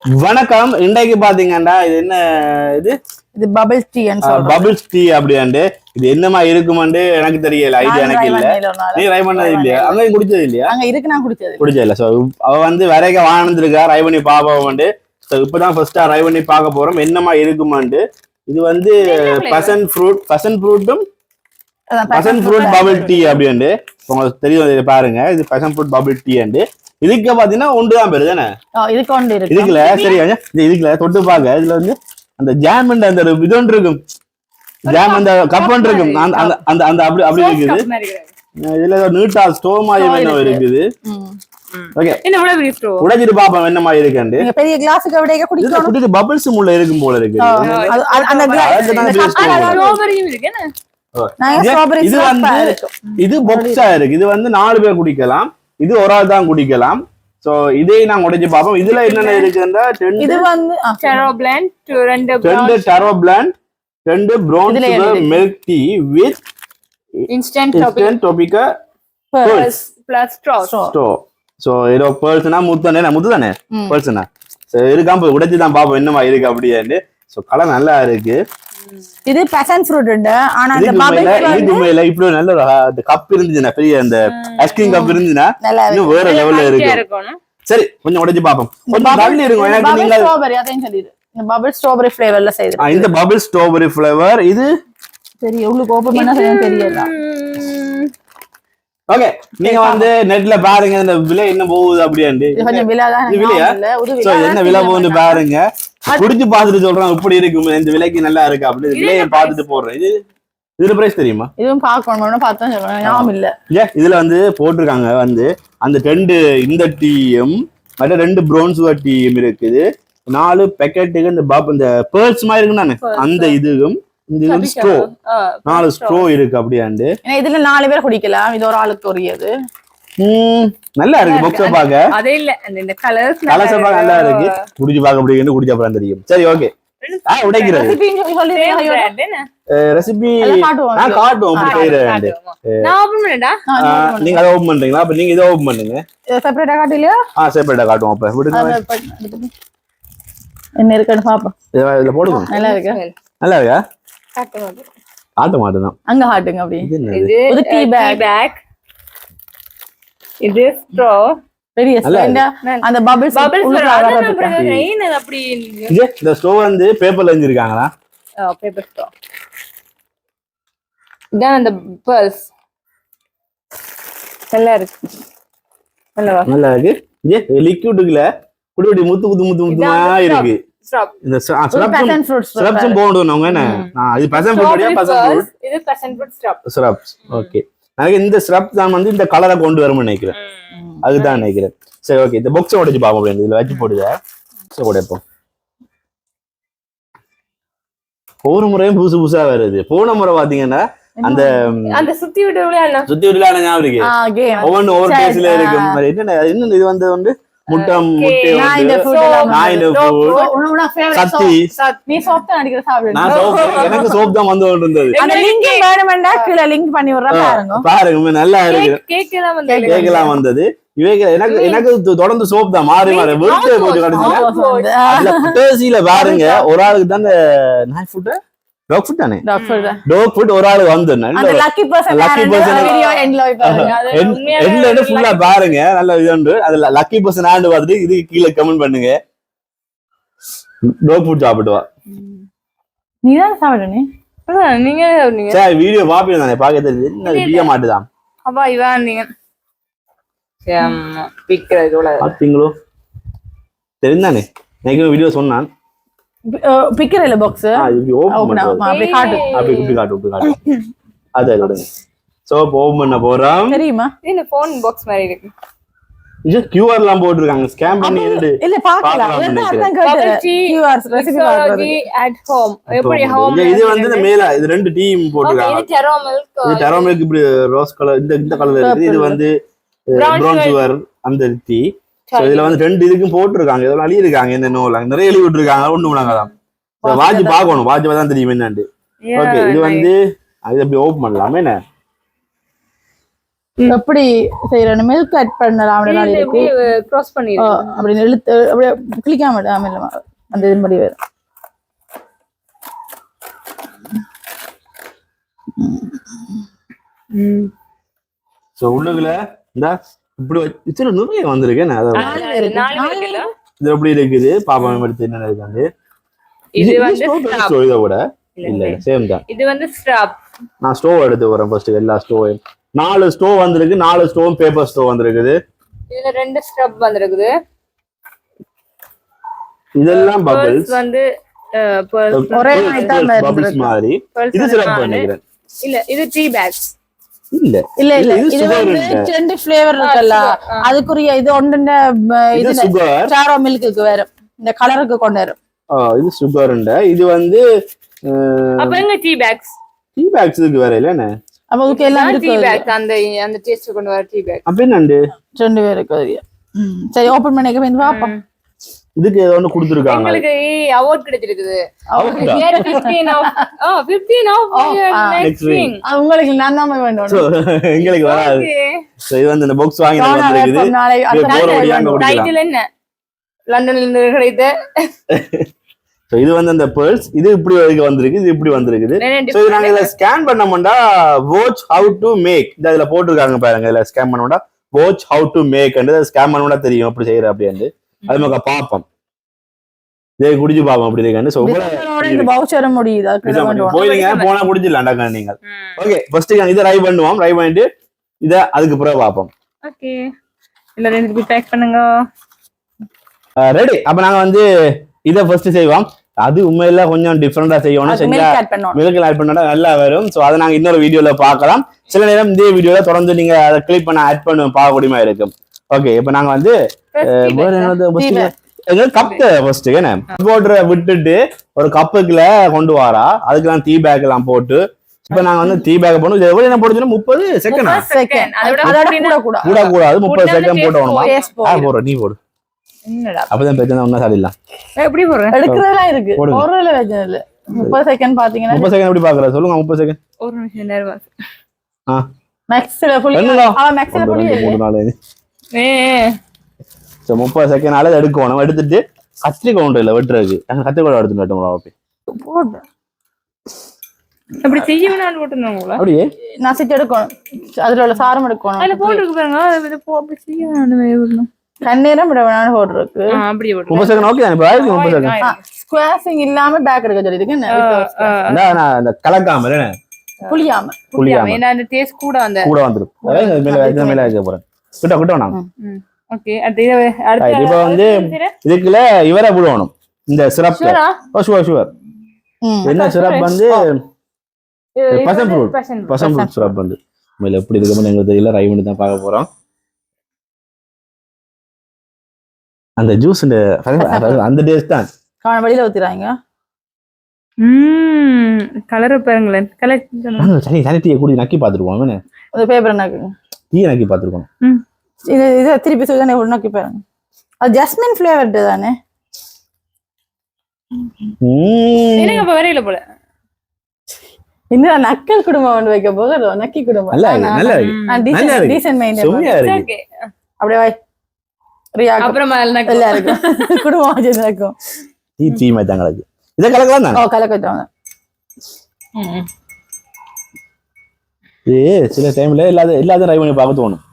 வணக்கம். இன்றைக்கு பாத்தீங்கன்னா இது என்ன இது பபிள் டீ பபிள்ஸ் டீ அப்படியாண்டு இது என்னமா இருக்குமாண்டு எனக்கு தெரியல, ஐடியா எனக்கு இல்ல. நீ ட்ரை பண்ணது இல்லையா? அங்கேயும் குடிச்சது இல்லையா? அங்க இருக்கு, நான் குடிச்சது இல்ல. சோ அவ வந்து வரைக்க வாழ்ந்துருக்கா, ட்ரை பண்ணி பாப்போம்ண்டு. சோ இப்பதான் ஃபர்ஸ்டா ட்ரை பண்ணி பார்க்க போறோம் என்னமா இருக்குமாண்டு. இது வந்து பசன் ஃப்ரூட்டும் பசன் ஃப்ரூட் பபிள் டீ அப்படின்ட்டு உங்களுக்கு தெரியும். பாருங்க, இது passion fruit bubble tea and. இதுக்கு பாத்தீங்கன்னா ஒன்றுதான் பேரு தானே இதுக்குல. சரி, இதுக்குல தொட்டு பாக்க இதுல வந்து அந்த ஜாம் அந்த இது ஒன்று இருக்கும், ஜாம் அந்த கப் ஒன்று இருக்கும், அந்த அந்த அப்படி அப்படி இருக்குது. இதுல நீட்டா ஸ்டோவ் மாதிரி என்ன இருக்குது. ஓகே, உடைச்சிட்டு பாப்போம் என்ன மாதிரி இருக்கு. பெரிய கிளாஸுக்கு அப்படியே குடிச்சு பபிள்ஸ் உள்ள இருக்கும் போல இருக்கு. இது பாக்ஸா இருக்கு. இது வந்து 4 பேர் குடிக்கலாம், இது ஒரு ஆள் தான் குடிக்கலாம். சோ இதே நாங்க உடைச்சு பாப்போம். இதுல என்னென்ன இருக்குன்னா இது வந்து taro blend, 2 taro blend, 2 brown sugar milk tea with instant tapioca plus straw. So ஏதோ பர்சனா முத்து தானே பர்சனா. சோ இருக்காம உடைச்சு தான் பாப்போம் என்னமா இருக்கு அப்படியே. சோ கலர் நல்லா இருக்கு. இது பசன் ஃப்ரூட் உண்டு. ஆனா அந்த பபிள்ஸ் இப்படி நல்ல அந்த கப் இருந்துச்சுனா, பெரிய அந்த ஐஸ்கிரீம் கப் இருந்துச்சுனா இன்னும் வேற லெவல்ல இருக்கு. சரி, கொஞ்சம் உடைச்சு பாப்போம். கொஞ்சம் தள்ளி இருக்கும். எனக்கு நீங்க ஸ்ட்ராபெரி அதையும் சொல்லிரு. இந்த பபிள் ஸ்ட்ராபெரி ஃப்ளேவர்ல செய்து. இந்த பபிள் ஸ்ட்ராபெரி ஃப்ளேவர் இது சரி, உங்களுக்கு ஓபன் பண்ணா சரியா தெரியல. ஓகே, நீங்க வந்து நெட்ல பாருங்க இந்த விலை என்ன போகுது அப்படியே. கொஞ்சம் விலை தான் இல்ல, சோ என்ன விலை போகுது பாருங்க. குடிச்சு பாத்துட்டு சொல்றேன் இப்படி இருக்கும், இந்த விலைக்கு நல்லா இருக்கு அப்படி. விலையை பார்த்துட்டு போடுறேன். இதுல பிரைஸ் தெரியுமா? இதுவும் பார்க்கணும், பார்த்தா சொல்றேன், ஞாபகம் இல்ல. இதுல வந்து போட்டிருக்காங்க வந்து அந்த 2 இந்த டீயும் மற்ற 2 ப்ரௌன் சுகர் டீயும் இருக்குது. 4 பேக்கெட்டுக்கு இந்த பேர்ஸ் மாதிரி இருக்கு தானே, அந்த இதுவும் இந்த ஸ்ட்ரோ 4 ஸ்ட்ரோ இருக்கு அப்படியாண்டு. இதுல 4 பேர் குடிக்கலாம். இது ஒரு ஆளுக்கு ஒரியது. நல்லா இருக்கு. பாக்ஸ் பாக்க அதே இல்ல, இந்த கலர்ஸ் பாக்க நல்லா இருக்கு. குடிச்சு பாக்க அப்படியே குடிச்ச அப்புறம் தெரியும். சரி, ஓகே. உடைக்கிறது ரெசிபி நான் காட்டுவோம். நான் ஓபன் பண்ணடா, நீங்க அதை ஓபன் பண்றீங்களா? அப்ப நீங்க இதை ஓபன் பண்ணுங்க. செப்பரேட்டா காட்டிலையா? செப்பரேட்டா காட்டுவோம். அப்ப விடுங்க, என்ன இருக்குன்னு பாப்போம். இதுல போடுங்க. நல்லா இருக்கா? நல்லா இருக்கா? காட்ட மாட்டேன். அங்க காட்டுங்க. அப்படி இது டீ பேக், இது ஸ்ட்ரா, பெரிய ஸ்ட்ரா. அந்த பபிள்ஸ் உள்ள ரெயின் அப்படி. இந்த ஸ்ட்ரா வந்து பேப்பர்ல செஞ்சிருக்காங்களா? Paper straw. இதான் அந்த பர்ஸ். நல்லா இருக்கு. நல்லா இருக்கு. லிக்விட்ல குடி முத்துமா இருக்கு. இந்த ஸ்ரப்ஸ் போடுறவங்க என்ன, இது பசன் ஃப்ரூட்யா? பசன் ஃப்ரூட், இது பசன் ஃப்ரூட் ஸ்ரப்ஸ். ஓகே, நான் இந்த ஸ்ரப் தான் வந்து இந்த கலரை கொண்டு வரும்னு நினைக்கிறேன். அதுதான் நினைக்கிறேன். சரி, ஓகே. இந்த பாக்ஸ் உடைச்சு பாப்போம். அப்படி இதுல வச்சு போடுங்க. உடைப்போம். ஒவ்வொரு முறையும் புதுசா வருது. போன முறை பாத்தீங்கன்னா அந்த சுத்தி விடலான ஞாபகம் இருக்கு. ஒவ்வொரு பேஸ்ல இருக்கும். என்ன இது வந்து முட்டை எனக்கு சோப் தான் வந்து இருந்தது. பாருங்க, நல்லா இருக்கு. கேக்கலாம் வந்தது. எனக்கு தொடர்ந்து சோப் தான் மாறி மாறி வெறுத்து போட்டு கடைசியில பாருங்க. ஒரு ஆளுக்கு தான் நாய் ஃபுட், டாக் ஃபுட் தானே, டாக் ஃபுட் ஒரு ஆளுக்கு வந்து ஃபுல்லா பாருங்க. நல்ல இது அதுல லக்கி பர்சன் ஆண்டு பார்த்துட்டு இது கீழே கமெண்ட் பண்ணுங்க. டாக் ஃபுட் சாப்பிடுவா. நீதான் சாப்பிடுங்க. நீங்க சரி, வீடியோ பாப்பீங்க தானே, பார்க்க தெரியுது. பிய மாட்டுதான். அப்பா இவன் நீங்க பாத்தீங்களோ? தெரிந்தானே, எனக்கு வீடியோ சொன்னான். பிக்கர் இல்ல பாக்ஸ் ஓபன் அப்படி காட்டு. அத எடுங்க. சோ ஓபன் பண்ண போறோம். தெரியுமா? இந்த ஃபோன் பாக்ஸ் மாதிரி இருக்கு. இது QR எல்லாம் போட்டுருக்காங்க. ஸ்கேன் பண்ணி இல்ல பார்க்கலாம். அதான் QR ரெசிபி பார்க்கறது அட் ஹோம். எப்படி ஹோம்? இது வந்து மேல இது 2 டீம் போட்டுருக்காங்க. இது டெரோ மில்க் இப்படி ரோஸ் கலர் இந்த கலர்ல இருக்கு. இது வந்து ப்ரௌன் சுகர் அந்த டீ. சோ இதுல வந்து 2 இதுக்கும் போட்டுருக்காங்க. இதெல்லாம் அழி இருக்காங்க. என்னென்னோ நிறைய எழுதி விட்டுருக்காங்க. ஒண்ணு முன்னாங்கதான் வாட்ச் பாக்கணும். வாட்ச் தான் தெரியும் என்னண்டு. ஓகே, இது வந்து அது எப்படி ஓபன் பண்ணலாமே. என்ன எப்படி செய்யறேன் மில்க் ஆட் பண்ணலாம் இருக்கு கிராஸ் பண்ணிடுங்க அப்படி இழுத்து அப்படியே கிளிக்காம அந்த இது மாதிரி வரும் சோ உள்ளுக்குள்ள இந்த இப்படி வச்சு நிறைய வந்திருக்கேன் இது எப்படி இருக்குது பாப்பா எடுத்து என்ன இருக்காது இது வந்து இதை விட இல்ல சேம் தான் இது வந்து ஸ்ட்ராப் நான் ஸ்டோவ் எடுத்து வரேன் ஃபர்ஸ்ட் எல்லா ஸ்டோவையும் 4 ஸ்டோவ் வந்திருக்கு 4 ஸ்டோவ் பேப்பர் ஸ்டோவ் வந்திருக்குது இதுல 2 ஸ்ட்ராப் வந்திருக்குது இதெல்லாம் பபிள்ஸ் வந்து ஒரே ஐட்டம் பபிள்ஸ் மாதிரி இது சிரப் பண்ணிக்கிறேன் இல்ல இது டீ பேக்ஸ் இல்ல இது வந்து 2 ஃப்ளேவர் இருக்குல்ல அதுக்குரிய இது ஒண்ணுன இது சாரோ மில்க்குக்கு வேற இந்த கலருக்கு கொண்டு வரும் இது சுகர் உண்ட இது வந்து அப்ப எங்க டீ பேக்ஸ் இதுக்கு வேற இல்லனே அப்ப ஓகே எல்லாம் டீ பேக் அந்த டேஸ்ட் கொண்டு வர டீ பேக் அப்ப என்னண்டு 2 பேருக்கு சரி ஓபன் பண்ணிக்க வந்து பாப்போம் இதுக்கு ஏதோ ஒன்னு கொடுத்திருக்காங்க உங்களுக்கு அவார்ட் கிடைச்சிருக்குது 15 next week உங்களுக்கு நான் தான் வேணும் உங்களுக்கு வராது சோ இது வந்து இந்த பாக்ஸ் வாங்கி வந்திருக்குது டைட்டில் என்ன லண்டன்ல இருந்து கிடைத்த சோ இது வந்து அந்த pearls இது இப்படி வந்திருக்கு இது இப்படி வந்திருக்குது சோ இது நாங்க இத ஸ்கேன் பண்ணோம்டா watch how to make இதுல போட்டுருக்காங்க பாருங்க இதுல ஸ்கேன் பண்ணோம்டா watch how to make and scan பண்ணோம்டா தெரியும் எப்படி செய்யற அப்படினு அது நமக்கு பாப்போம் இதே குடிச்சு பாப்போம் அப்படி இருக்கேன்னு சோ இந்த வவுச்சர் முடியுது அதுக்கு போயிங்க போனா குடிச்சிடலாம்டா நீங்க ஓகே ஃபர்ஸ்ட் இத ரை பண்ணுவோம் ரை பண்ணிட்டு இத அதுக்கு அப்புறம் பாப்போம் ஓகே இல்ல ரெண்டு பேக் பண்ணுங்க ரெடி அப்ப நாங்க வந்து இத ஃபர்ஸ்ட் செய்வோம் அது உண்மையில கொஞ்சம் டிஃபரெண்டா செய்யணும் செஞ்சா மில்க் ஆட் பண்ணா நல்லா வரும் சோ அத நாங்க இன்னொரு வீடியோல பார்க்கலாம் சில நேரம் இந்த வீடியோல தொடர்ந்து நீங்க அத கிளிக் பண்ண ஆட் பண்ண பார்க்கக்கூடியமா இருக்கும் ஓகே இப்போ நாங்க வந்து கப் ஃபர்ஸ்ட் என்ன போடுற விட்டுட்டு ஒரு கப்புக்குள்ள கொண்டு வரா அதுக்கு நான் டீ பேக் எல்லாம் போட்டு இப்ப நாங்க வந்து டீ பேக் போடணும் இது எவ்வளவு என்ன போடுறோம் 30 செகண்ட் கூட கூடாது 30 செகண்ட் போட்டோம்மா போடுற நீ போடு என்னடா அப்பதான் பிரச்சனை ஒண்ணா சாடிடலாம் எப்படி போடுற எடுக்கிறதெல்லாம் இருக்கு ஒருல பிரச்சனை இல்ல 30 செகண்ட் பாத்தீங்கன்னா 30 செகண்ட் எப்படி பாக்குற சொல்லுங்க 30 செகண்ட் ஒரு நிமிஷம் நேரமா மேக்ஸ்ல புளி மேக்ஸ்ல புளி சோ 30 செகண்ட் ஆல எடுக்கணும் எடுத்துட்டு கத்திரி கவுண்டர் இல்ல வெட்டுறதுக்கு நாங்க கத்திரி கவுண்டர் எடுத்து வெட்டணும் அப்படி போடு அப்படி செய்யணும் போட்டுறீங்களா அப்படியே நசிச்சு எடுக்கணும் அதுல உள்ள சாரம் எடுக்கணும் அதுல போட்டுருக்கு பாருங்க அது அப்படி செய்யணும் கண்ணீரம் விட வேணாலும் போடுறதுக்கு அப்படியே 30 செகண்ட் ஓகே நான் பாருங்க 30 செகண்ட் ஸ்குவாஷிங் இல்லாம பேக் எடுக்க சொல்லிருக்கு நான் அந்த கலக்காம புளியாம ஏன்னா அந்த டேஸ்ட் கூட வந்துரும் மேல வைக்க போறேன் கிட்ட நான் ஓகே அடுத்து இப்போ வந்து இதுக்குள்ள இவரை விடணும் இந்த சிரப் ஷுவர் என்ன சிரப் வந்து பசன் ஃப்ரூட் சிரப் வந்து மேல எப்படி இருக்குன்னு எங்களுக்கு தெரியல ரை பண்ணி தான் பார்க்க போறோம் அந்த ஜூஸ் அந்த டேஸ்ட் தான் வெளியில ஊத்திராங்க கலர் பாருங்களேன் கலர் சரி டீயை குடி நக்கி பாத்துருவோம் அந்த பேப்பர் நக்கு டீ நக்கி பாத்துருக்கோம் இது திருப்பி சொல்லி ஒரு நக்கி பாருங்க அது ஜஸ்மின் ஃபிளேவர்ட் தானே எனக்கு அப்ப வரையில போல இன்னும் நக்கல் குடும்பம் வந்து வைக்க போது நக்கி குடும்பம் நல்லா இருக்கு டீசன்ட் மைண்ட் அப்படியே வை ரியா அப்புறம் நல்லா இருக்கும் குடும்பம் வச்சு இருக்கும் டீ மாதிரி தான் கலக்கு இதை கலக்கலாம் தான் கலக்கட்டாங்க சில டைம்ல எல்லாத்தையும் ட்ரை பண்ணி பார்க்க தோணும்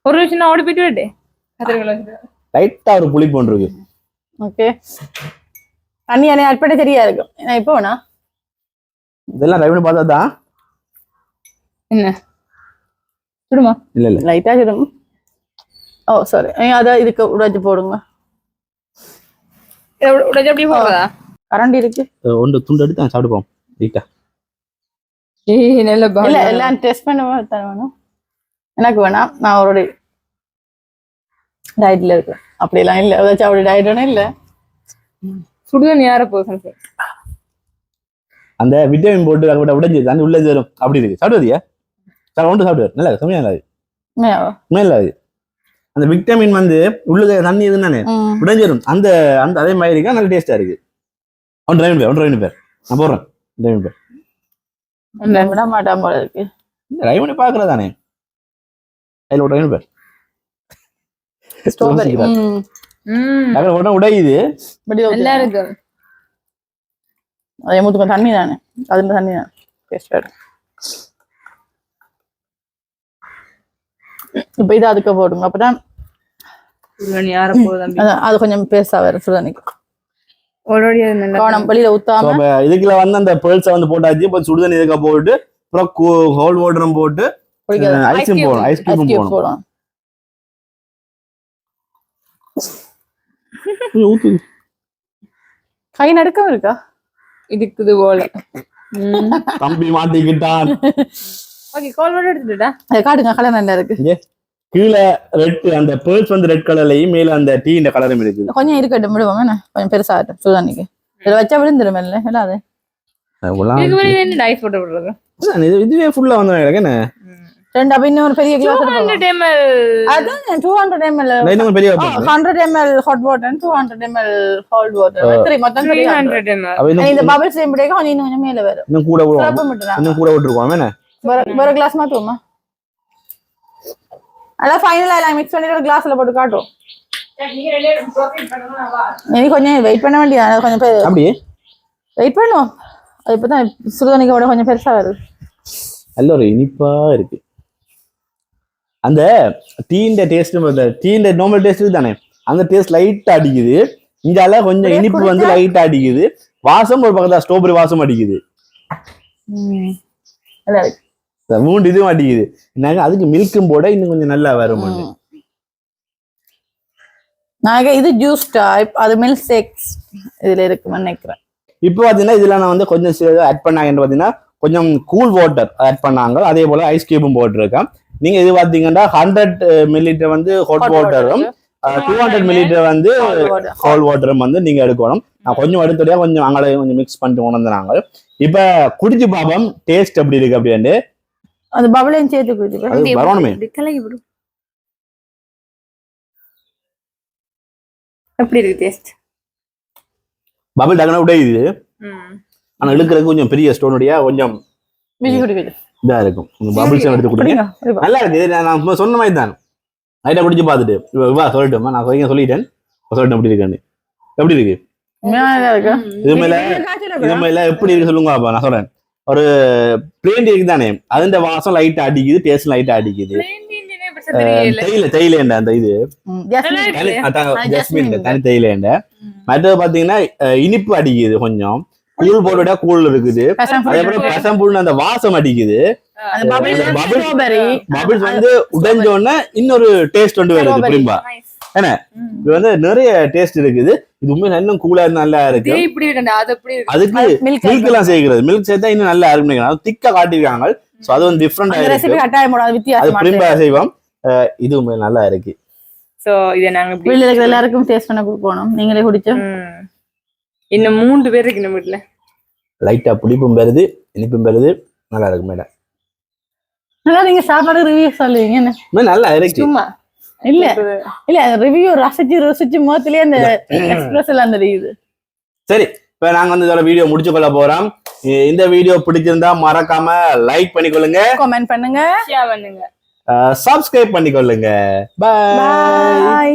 ஒரு நிமிஷம் நான் ஓடி போயிட்டு விட்டேன் லைட்டா ஒரு புளிப்பு ஒன்று இருக்கு ஓகே தண்ணி அணை ஆட் பண்ண சரியா இருக்கும் நான் இப்போ வேணா இதெல்லாம் ட்ரை பண்ணி பார்த்தா தான் என்ன சுடுமா இல்ல லைட்டா சுடும் ஓ சாரி அத இதுக்கு உடைச்சு போடுங்க உடைச்சு அப்படியே போடுறதா கரண்டி இருக்கு ஒன்று துண்டு எடுத்து நான் சாப்பிடுப்போம் லைட்டா இல்ல எல்லாம் டெஸ்ட் பண்ண தரணும் எனக்கு வேணாம் நான் ஒரு டயட்ல இருக்கேன் அப்படிலாம் இல்ல ஏதாச்சும் அப்படி டயட் ஒன்றும் இல்ல சுடுதண்ணி யார போகுது அந்த விட்டமின் போட்டு கூட உடைஞ்சு தண்ணி உள்ள வரும் அப்படி இருக்கு சாப்பிடுவதியா ஒன்று சாப்பிடுவார் நல்லா செம்மையா நல்லா இருக்கு அந்த விட்டமின் வந்து உள்ள தண்ணி எதுன்னு தானே உடைஞ்சு வரும் அந்த அந்த அதே மாதிரி இருக்கா நல்ல டேஸ்டா இருக்கு ஒன்று பேர் நான் போடுறேன் பேர் விட மாட்டான் போல இருக்கு ட்ரை பண்ணி பாக்குறதானே அதுல உடனே பேர் ஸ்ட்ராபெரி உடனே உடையுது நல்லா இருக்கு அதே மூத்துக்கும் தண்ணி தானே அது தண்ணி தான் டேஸ்ட். இப்ப இது அதுக்கு போடுங்க அப்பதான் சுடுதண்ணி ஆற போகுது அது கொஞ்சம் பெருசா வரும் சுடுதண்ணிக்கு ஆல்ரெடி அது நல்லா கவனம் வெளியில ஊத்தாம இதுக்குள்ள வந்து அந்த பேர்ஸை வந்து போட்டாச்சு இப்ப சுடுதண்ணி இதுக்க போட்டு அப்புறம் ஹோல் வாட்டரும் போட்டு ஐஸ்கிரீம் போடணும் ஐஸ்கிரீம் போடணும் கை நடுக்கம் இருக்கா இருக்குது போல தம்பி மாட்டிக்கிட்டான் ஓகே கால் பண்ணி எடுத்துட்டா அதை காட்டுங்க கலர் நல்லா இருக்கு கீழே ரெட் அந்த பேர்ஸ் வந்து ரெட் கலர்லயும் மேல அந்த டீ இந்த கலரும் இருக்குது கொஞ்சம் இருக்கட்டும் விடுவாங்க என்ன கொஞ்சம் பெருசா ஆகட்டும் சுடுதண்ணிக்கு இதை வச்சா விழுந்துடும் இல்லை இல்லை அது ஐஸ் போட்டு விடுறது இதுவே ஃபுல்லா வந்து என்ன ரெண்டு அப்ப இன்னொரு பெரிய கிளாஸ் 200 ml அதான் 200 ml இன்னும் பெரிய 100 ml hot water and 200 ml cold water மொத்தம் 300 ml இந்த bubbles இப்படியே கொஞ்சம் மேல வரும் இன்னும் கூட விட்டுருக்கோம் என்ன ஒரு கிளாஸ் மாத்துவோமா அதான் ஃபைனலா எல்லாம் மிக்ஸ் பண்ணிட்டு ஒரு கிளாஸ்ல போட்டு காட்டுவோம் நீ கொஞ்சம் வெயிட் பண்ண வேண்டியது கொஞ்சம் அப்படியே வெயிட் பண்ணுவோம் அது இப்பதான் சுடுதண்ணிக்கோட கொஞ்சம் பெருசா வருது நல்ல ஒரு இனிப்பா இருக்கு அந்த டீண்ட டேஸ்ட் டீண்ட நார்மல் டேஸ்ட் தானே அந்த டேஸ்ட் லைட்டா அடிக்குது இங்கால கொஞ்சம் இனிப்பு வந்து லைட்டா அடிக்குது வாசம் ஒரு பக்கத்துல ஸ்ட்ராபெரி வாசம் அடிக்குது மூண்டு இதுவும் அடிக்குது அதுக்கு மில்க்கும் போட இன்னும் கொஞ்சம் நல்லா வரும் நான் இது ஜூஸ் டைப் அது மில்க் ஷேக்ஸ் இதுல இருக்குன்னு நினைக்கிறேன் இப்போ பாத்தீங்கன்னா இதுல நான் வந்து கொஞ்சம் ஆட் பண்ணாங்கன்னு பாத்தீங்கன்னா கொஞ்சம் கூல் வாட்டர் ஆட் பண்ணாங்க அதே போல ஐஸ் கியூபும் போட்டிருக்கேன் நீங்க இது பாத்தீங்கன்னா 100 மில்லிலிட்டர் வந்து ஹாட் வாட்டரும் 200 மில்லிலிட்டர் வந்து கோல்ட் வாட்டரும் வந்து நீங்க எடுக்கணும் நான் கொஞ்சம் எடுத்துடையா கொஞ்சம் அங்கே கொஞ்சம் மிக்ஸ் பண்ணிட்டு உணர்ந்தாங்க இப்ப குடிச்சு பாப்போம் டேஸ்ட் எப்படி இருக்கு அப்படின்ட்டு அந்த பபளையும் சேர்த்து குடிச்சு வரணுமே எப்படி இருக்கு டேஸ்ட் பபிள் டக்குனு உடையுது ஆனா இழுக்கிறதுக்கு கொஞ்சம் பெரிய ஸ்டோனுடைய கொஞ்சம் இதா இருக்கும் பபிள்ஸ் எடுத்து குடிங்க நல்லா இருக்கு நான் சொன்ன மாதிரி தான் லைட்டா குடிச்சு பார்த்துட்டு வா சொல்லட்டுமா நான் சொல்லிட்டேன் சொல்லட்டும் எப்படி இருக்குன்னு எப்படி இருக்கு இது மேல எப்படி இருக்கு சொல்லுங்க அப்ப நான் சொல்றேன் ஒரு பிளேன் இருக்கு தானே அதுன்ற வாசம் லைட்டா அடிக்குது டேஸ்ட் லைட்டா அடிக்குது தேயிலை அந்த இது ஜஸ்மின் தனி தேயிலை மற்றது பாத்தீங்கன்னா இனிப்பு அடிக்குது கொஞ்சம் கூழ் போட்டுட்டா கூழ் இருக்குது அதேபோல பசம்புல் அந்த வாசம் அடிக்குது பபிள்ஸ் வந்து உடைஞ்சோடனே இன்னொரு டேஸ்ட் வந்து வருது புரியும்பா என்ன இது வந்து நிறைய டேஸ்ட் இருக்குது இது உண்மையில இன்னும் கூலா நல்லா இருக்கு அதுக்கு மில்க் எல்லாம் சேர்க்கிறது மில்க் சேர்த்தா இன்னும் நல்லா இருக்கு திக்கா காட்டிருக்காங்க சோ அது வந்து டிஃபரெண்ட் அது புரியும்பா செய்வோம் இது உண்மையில நல்லா இருக்கு சோ இத நாங்க வீட்ல இருக்கிற எல்லாருக்கும் டேஸ்ட் பண்ண கொடுக்கணும் நீங்களே குடிச்சோம் இன்னும் 3 பேர் இருக்கு நம்ம வீட்ல லைட்டா புளிப்பும் வருது இனிப்பும் வருது நல்லா இருக்கு மேடம் நல்லா நீங்க சாப்பாடு ரிவ்யூ சொல்லுவீங்க என்ன நல்லா இருக்கு சும்மா இல்ல ரிவ்யூ ரசிச்சு மோத்திலே அந்த எக்ஸ்பிரஸ்ல அந்த இது சரி இப்ப நாங்க வந்து இதோட வீடியோ முடிச்சு கொள்ள போறோம் இந்த வீடியோ பிடிச்சிருந்தா மறக்காம லைக் பண்ணிக்கொள்ளுங்க கமெண்ட் பண்ணுங்க ஷேர் பண்ணுங்க சப்ஸ்கிரைப் பண்ணிக்கொள்ளுங்க பை